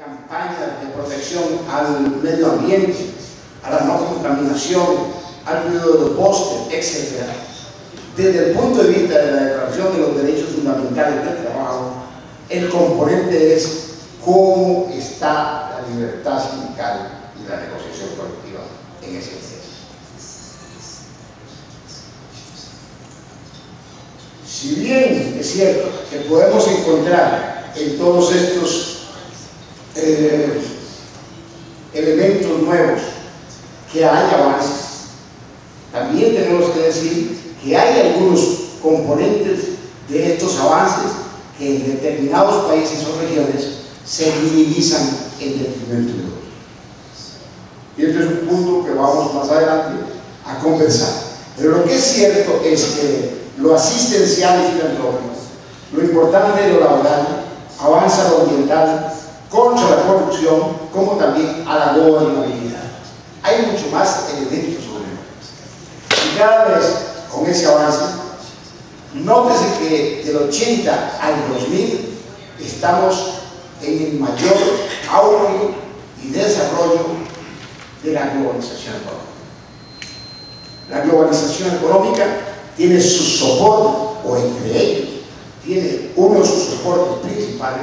campañas de protección al medio ambiente, a la no contaminación, al cuidado de los bosques, etc. Desde el punto de vista de la Declaración de los Derechos Fundamentales del Trabajo, el componente es cómo está la libertad sindical y la negociación colectiva en ese proceso. Si bien es cierto que podemos encontrar en todos estos elementos nuevos que hay avances, también tenemos que decir que hay algunos componentes de estos avances que en determinados países o regiones se minimizan en detrimento de otros. Y este es un punto que vamos más adelante a conversar. Pero lo que es cierto es que lo asistencial y filantrópico, lo importante de lo laboral, avanza lo ambiental, contra la corrupción, como también a la gobernabilidad. Hay mucho más elementos sobre él. Y cada vez con ese avance, nótese que del 80 al 2000 estamos en el mayor auge y desarrollo de la globalización económica. La globalización económica tiene su soporte, o entre ellos, tiene uno de sus soportes principales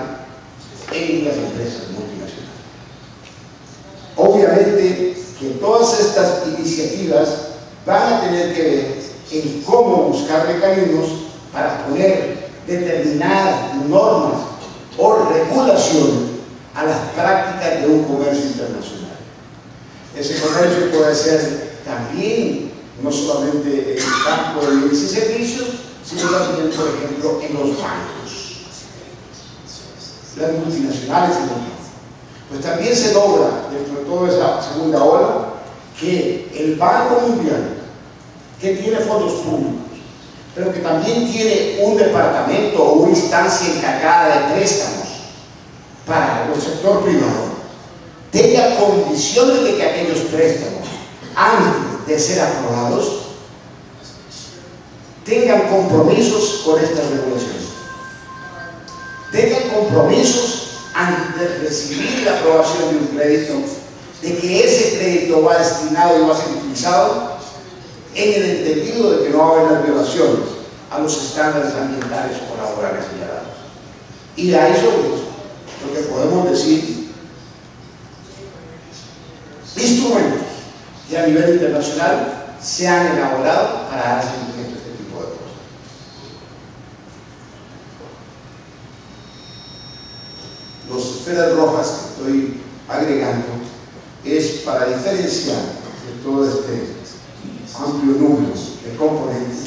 en las empresas multinacionales. Obviamente que todas estas iniciativas van a tener que ver en cómo buscar mecanismos para poner determinadas normas o regulaciones a las prácticas de un comercio internacional. Ese comercio puede ser también no solamente en el campo de bienes y servicios, sino también, por ejemplo, en los bancos, las multinacionales. Pues también se logra, dentro de toda esa segunda ola, que el Banco Mundial, que tiene fondos públicos, pero que también tiene un departamento o una instancia encargada de préstamos para el sector privado, tenga condiciones de que aquellos préstamos, antes de ser aprobados, tengan compromisos con estas regulaciones, tengan compromisos antes de recibir la aprobación de un crédito, de que ese crédito va destinado y va a ser utilizado en el entendido de que no va a haber las violaciones a los estándares ambientales o laborales señalados. Y de ahí sobre eso, lo que podemos decir, instrumentos que a nivel internacional se han elaborado para dar seguimiento a este tipo de cosas. Las esferas rojas que estoy agregando es para diferenciar de todo este amplio número de componentes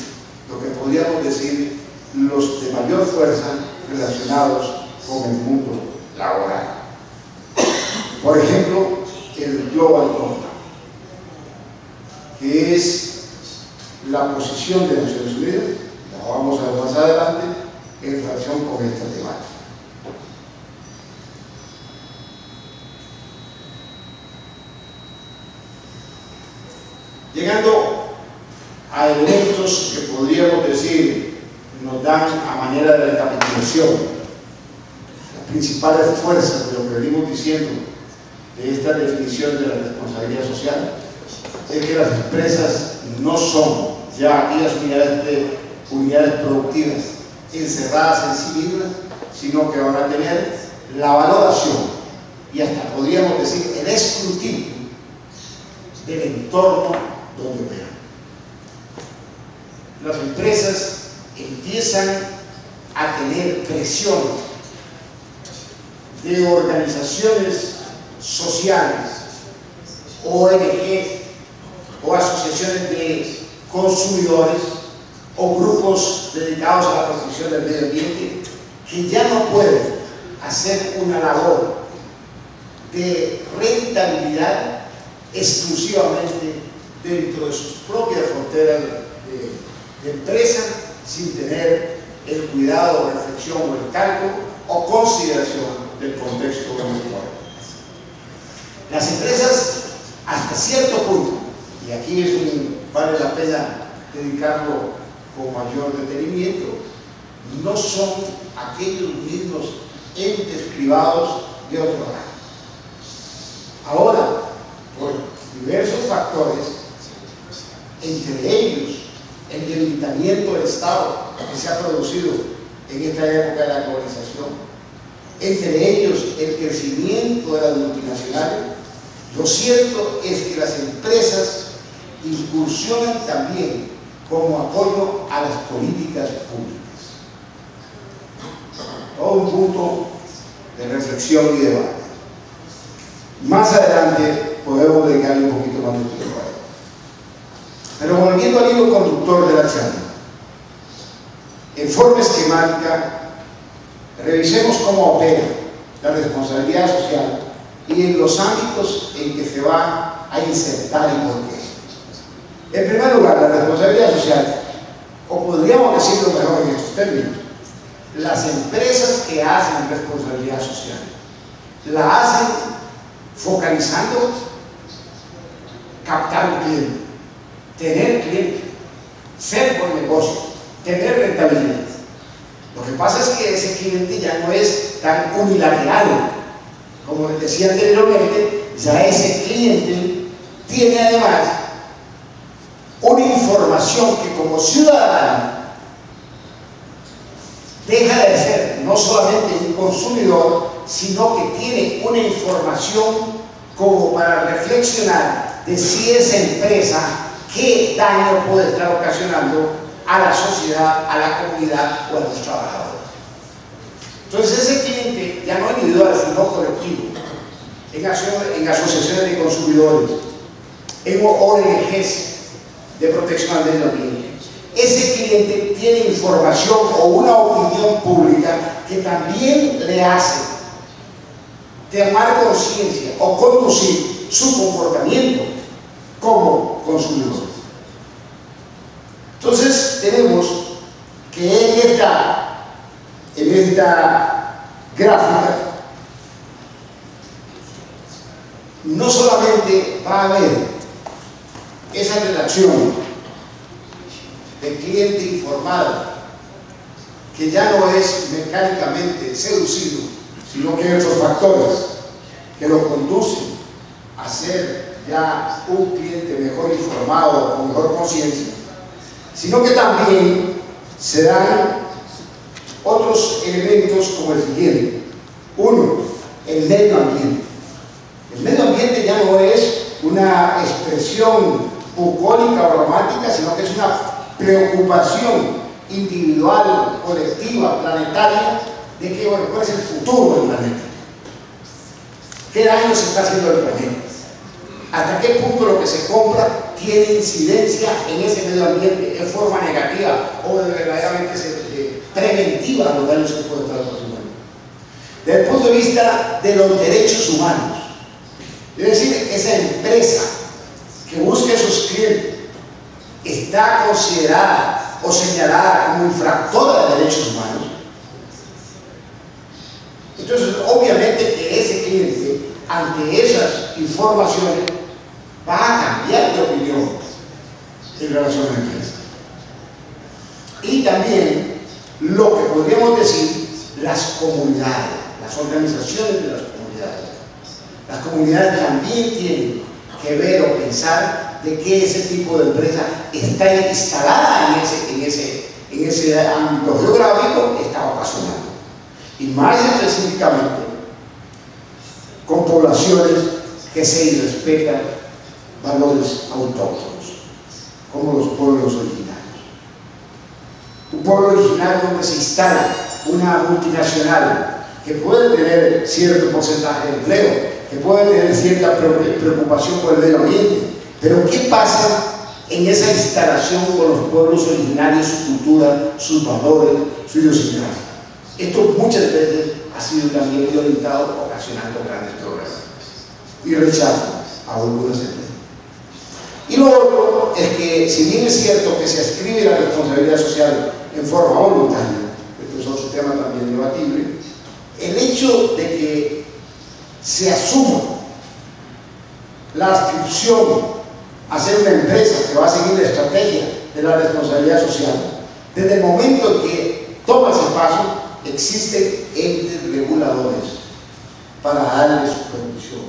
lo que podríamos decir los de mayor fuerza relacionados con el mundo laboral. Por ejemplo, el Global Compact, que es la posición de Naciones Unidas, la vamos a ver más adelante, en relación con esta temática. Llegando a elementos que podríamos decir nos dan a manera de recapitulación las principales fuerzas de lo que venimos diciendo de esta definición de la responsabilidad social, es que las empresas no son ya aquellas unidades productivas encerradas en sí mismas, sino que van a tener la valoración y hasta podríamos decir el escrutinio del entorno donde operan. Las empresas empiezan a tener presión de organizaciones sociales, ONG o asociaciones de consumidores o grupos dedicados a la protección del medio ambiente, que ya no pueden hacer una labor de rentabilidad exclusivamente dentro de sus propias fronteras de empresa, sin tener el cuidado, reflexión o el cálculo o consideración del contexto de nuestro país. Las empresas, hasta cierto punto, y aquí vale la pena dedicarlo con mayor detenimiento, no son aquellos mismos entes privados de otro lado. factores, entre ellos el debilitamiento del Estado que se ha producido en esta época de la globalización, entre ellos el crecimiento de las multinacionales, lo cierto es que las empresas incursionan también como apoyo a las políticas públicas. Todo un punto de reflexión y debate. Más adelante podemos dedicarle un poquito más de tiempo a ello. Pero volviendo al hilo conductor de la charla, en forma esquemática, revisemos cómo opera la responsabilidad social y en los ámbitos en que se va a insertar y por qué. En primer lugar, la responsabilidad social, o podríamos decirlo mejor en estos términos, las empresas que hacen responsabilidad social, la hacen focalizando captar un cliente, tener cliente, ser buen negocio, tener rentabilidad. Lo que pasa es que ese cliente ya no es tan unilateral. Como les decía anteriormente, ya ese cliente tiene además una información que como ciudadano deja de ser no solamente un consumidor, sino que tiene una información como para reflexionar de si esa empresa qué daño puede estar ocasionando a la sociedad, a la comunidad o a los trabajadores. Entonces ese cliente ya no individual, sino colectivo, en asociaciones de consumidores, en ONGs de protección al medio ambiente, ese cliente tiene información o una opinión pública que también le hace tomar conciencia o conducir su comportamiento como consumidor. Entonces tenemos que en esta gráfica no solamente va a haber esa relación de cliente informado que ya no es mecánicamente seducido, sino que hay otros factores que lo conducen a ser ya un cliente mejor informado, con mejor conciencia, sino que también se dan otros elementos como el siguiente. Uno, el medio ambiente. El medio ambiente ya no es una expresión bucólica o romántica, sino que es una preocupación individual, colectiva, planetaria, de que, bueno, ¿cuál es el futuro del planeta? ¿Qué daño se está haciendo al planeta? ¿Hasta qué punto lo que se compra tiene incidencia en ese medio ambiente en forma negativa o de verdaderamente preventiva a los daños que puede estar ocasionando? Desde el punto de vista de los derechos humanos, es decir, esa empresa que busca a sus clientes está considerada o señalada como infractora de derechos humanos. Entonces, obviamente que ese cliente, ante esas informaciones, va a cambiar de opinión en relación a la empresa. Y también lo que podríamos decir, las comunidades, las organizaciones de las comunidades. Las comunidades también tienen que ver o pensar de que ese tipo de empresa está instalada en ese ámbito geográfico que está ocasionando. Y más específicamente con poblaciones que se irrespetan valores autóctonos, como los pueblos originarios. Un pueblo originario donde se instala una multinacional que puede tener cierto porcentaje de empleo, que puede tener cierta preocupación por el medio ambiente, pero ¿qué pasa en esa instalación con los pueblos originarios, su cultura, sus valores, su idiosincrasia? Esto muchas veces ha sido también violentado, ocasionando grandes problemas y rechazo a algunas empresas. Y lo otro es que, si bien es cierto que se ascribe la responsabilidad social en forma voluntaria, esto es otro tema también debatible, el hecho de que se asuma la adscripción a ser una empresa que va a seguir la estrategia de la responsabilidad social, desde el momento en que toma ese paso, existen entes reguladores para darle supervisión